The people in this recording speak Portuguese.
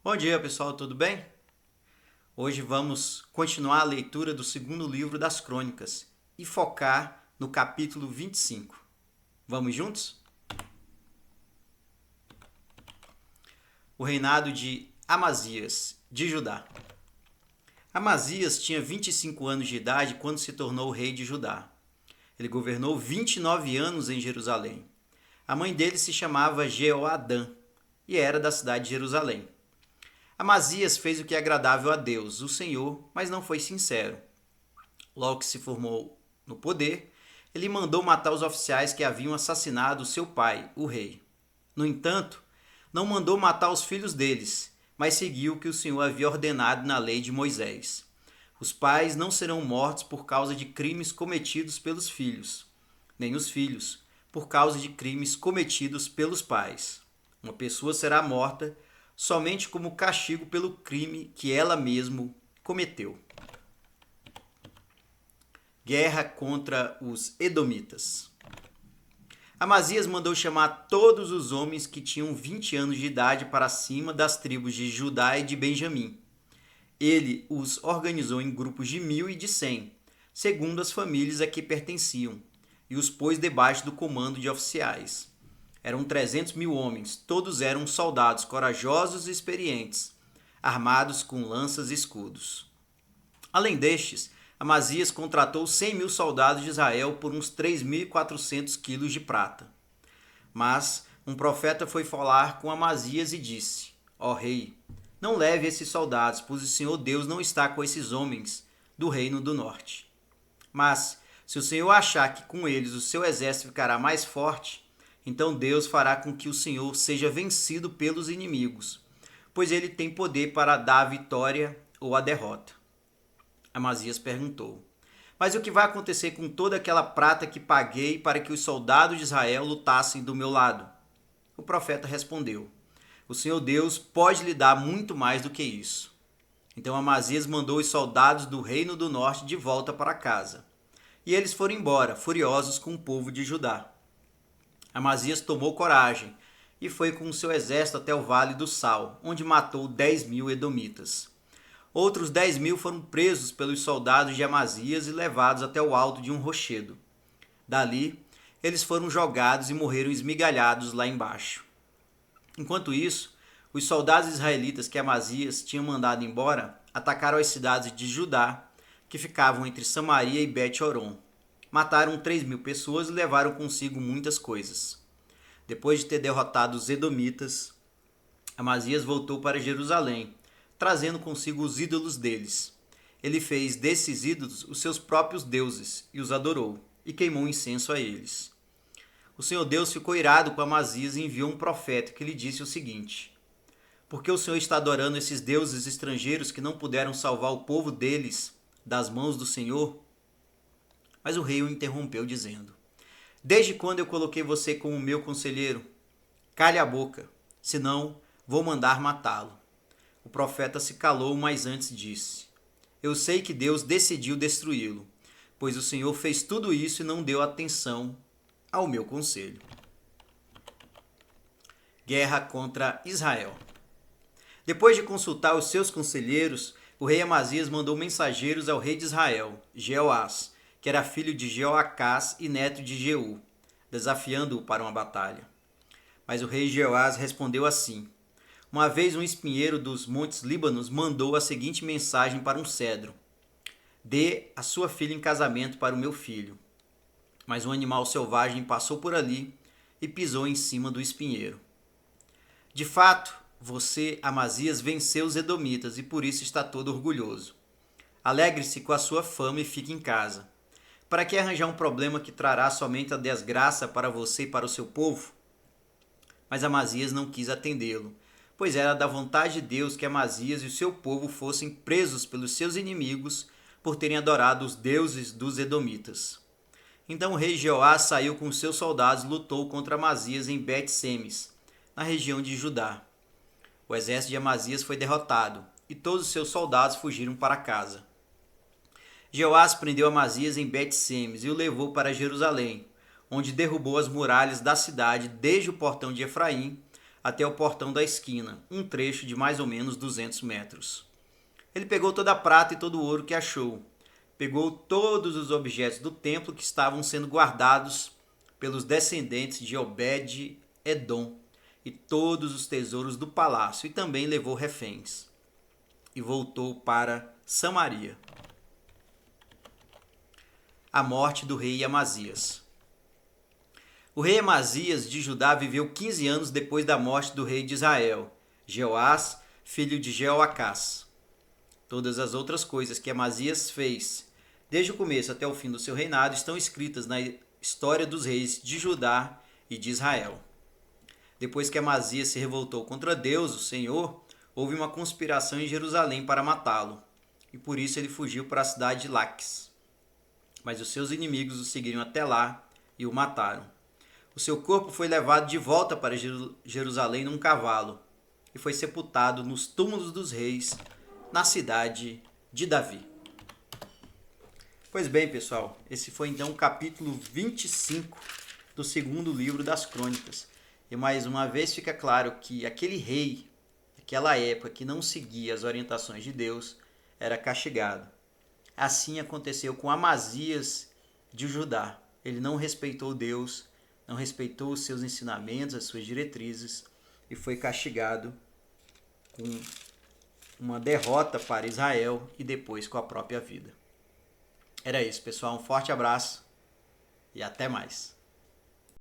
Bom dia, pessoal, tudo bem? Hoje vamos continuar a leitura do segundo livro das Crônicas e focar no capítulo 25. Vamos juntos? O reinado de Amazias, de Judá. Amazias tinha 25 anos de idade quando se tornou rei de Judá. Ele governou 29 anos em Jerusalém. A mãe dele se chamava Jeoadã e era da cidade de Jerusalém. Amazias fez o que é agradável a Deus, o Senhor, mas não foi sincero. Logo que se formou no poder, ele mandou matar os oficiais que haviam assassinado seu pai, o rei. No entanto, não mandou matar os filhos deles, mas seguiu o que o Senhor havia ordenado na lei de Moisés. Os pais não serão mortos por causa de crimes cometidos pelos filhos, nem os filhos por causa de crimes cometidos pelos pais. Uma pessoa será morta somente como castigo pelo crime que ela mesma cometeu. Guerra contra os Edomitas. Amazias mandou chamar todos os homens que tinham 20 anos de idade para cima das tribos de Judá e de Benjamim. Ele os organizou em grupos de 1.000 e de 100, segundo as famílias a que pertenciam, e os pôs debaixo do comando de oficiais. Eram 300.000 homens, todos eram soldados corajosos e experientes, armados com lanças e escudos. Além destes, Amazias contratou 100.000 soldados de Israel por uns 3.400 quilos de prata. Mas um profeta foi falar com Amazias e disse: Ó rei, não leve esses soldados, pois o Senhor Deus não está com esses homens do reino do norte. Mas, se o Senhor achar que com eles o seu exército ficará mais forte, então Deus fará com que o Senhor seja vencido pelos inimigos, pois ele tem poder para dar a vitória ou a derrota. Amazias perguntou: Mas o que vai acontecer com toda aquela prata que paguei para que os soldados de Israel lutassem do meu lado? O profeta respondeu: O Senhor Deus pode lhe dar muito mais do que isso. Então Amazias mandou os soldados do reino do norte de volta para casa. E eles foram embora, furiosos com o povo de Judá. Amazias tomou coragem e foi com seu exército até o Vale do Sal, onde matou 10.000 edomitas. Outros 10.000 foram presos pelos soldados de Amazias e levados até o alto de um rochedo. Dali, eles foram jogados e morreram esmigalhados lá embaixo. Enquanto isso, os soldados israelitas que Amazias tinha mandado embora atacaram as cidades de Judá, que ficavam entre Samaria e Bet-Horon. Mataram 3.000 pessoas e levaram consigo muitas coisas. Depois de ter derrotado os edomitas, Amazias voltou para Jerusalém, trazendo consigo os ídolos deles. Ele fez desses ídolos os seus próprios deuses e os adorou, e queimou incenso a eles. O Senhor Deus ficou irado com Amazias e enviou um profeta que lhe disse o seguinte: Por que o Senhor está adorando esses deuses estrangeiros que não puderam salvar o povo deles das mãos do Senhor? Mas o rei o interrompeu, dizendo: Desde quando eu coloquei você como meu conselheiro? Cale a boca, senão vou mandar matá-lo. O profeta se calou, mas antes disse: Eu sei que Deus decidiu destruí-lo, pois o Senhor fez tudo isso e não deu atenção ao meu conselho. Guerra contra Israel. Depois de consultar os seus conselheiros, o rei Amazias mandou mensageiros ao rei de Israel, Jeoás, que era filho de Jeoacás e neto de Jeú, desafiando-o para uma batalha. Mas o rei Jeoás respondeu assim: Uma vez um espinheiro dos montes Líbanos mandou a seguinte mensagem para um cedro: Dê a sua filha em casamento para o meu filho. Mas um animal selvagem passou por ali e pisou em cima do espinheiro. De fato, você, Amazias, venceu os edomitas e por isso está todo orgulhoso. Alegre-se com a sua fama e fique em casa. Para que arranjar um problema que trará somente a desgraça para você e para o seu povo? Mas Amazias não quis atendê-lo, pois era da vontade de Deus que Amazias e o seu povo fossem presos pelos seus inimigos por terem adorado os deuses dos edomitas. Então o rei Jeoás saiu com seus soldados e lutou contra Amazias em Bet-Semes, na região de Judá. O exército de Amazias foi derrotado e todos os seus soldados fugiram para casa. Jeoás prendeu Amazias em Bet-Semes e o levou para Jerusalém, onde derrubou as muralhas da cidade desde o portão de Efraim até o portão da esquina, um trecho de mais ou menos 200 metros. Ele pegou toda a prata e todo o ouro que achou. Pegou todos os objetos do templo que estavam sendo guardados pelos descendentes de Obed-Edom e todos os tesouros do palácio, e também levou reféns. E voltou para Samaria. A morte do rei Amazias. O rei Amazias de Judá viveu 15 anos depois da morte do rei de Israel, Jeoás, filho de Jeoacás. Todas as outras coisas que Amazias fez, desde o começo até o fim do seu reinado, estão escritas na história dos reis de Judá e de Israel. Depois que Amazias se revoltou contra Deus, o Senhor, houve uma conspiração em Jerusalém para matá-lo, e por isso ele fugiu para a cidade de Laques. Mas os seus inimigos o seguiram até lá e o mataram. O seu corpo foi levado de volta para Jerusalém num cavalo e foi sepultado nos túmulos dos reis, na cidade de Davi. Pois bem, pessoal, esse foi então o capítulo 25 do segundo livro das Crônicas. E mais uma vez fica claro que aquele rei, naquela época, que não seguia as orientações de Deus, era castigado. Assim aconteceu com Amazias de Judá. Ele não respeitou Deus, não respeitou os seus ensinamentos, as suas diretrizes, e foi castigado com uma derrota para Israel e depois com a própria vida. Era isso, pessoal. Um forte abraço e até mais.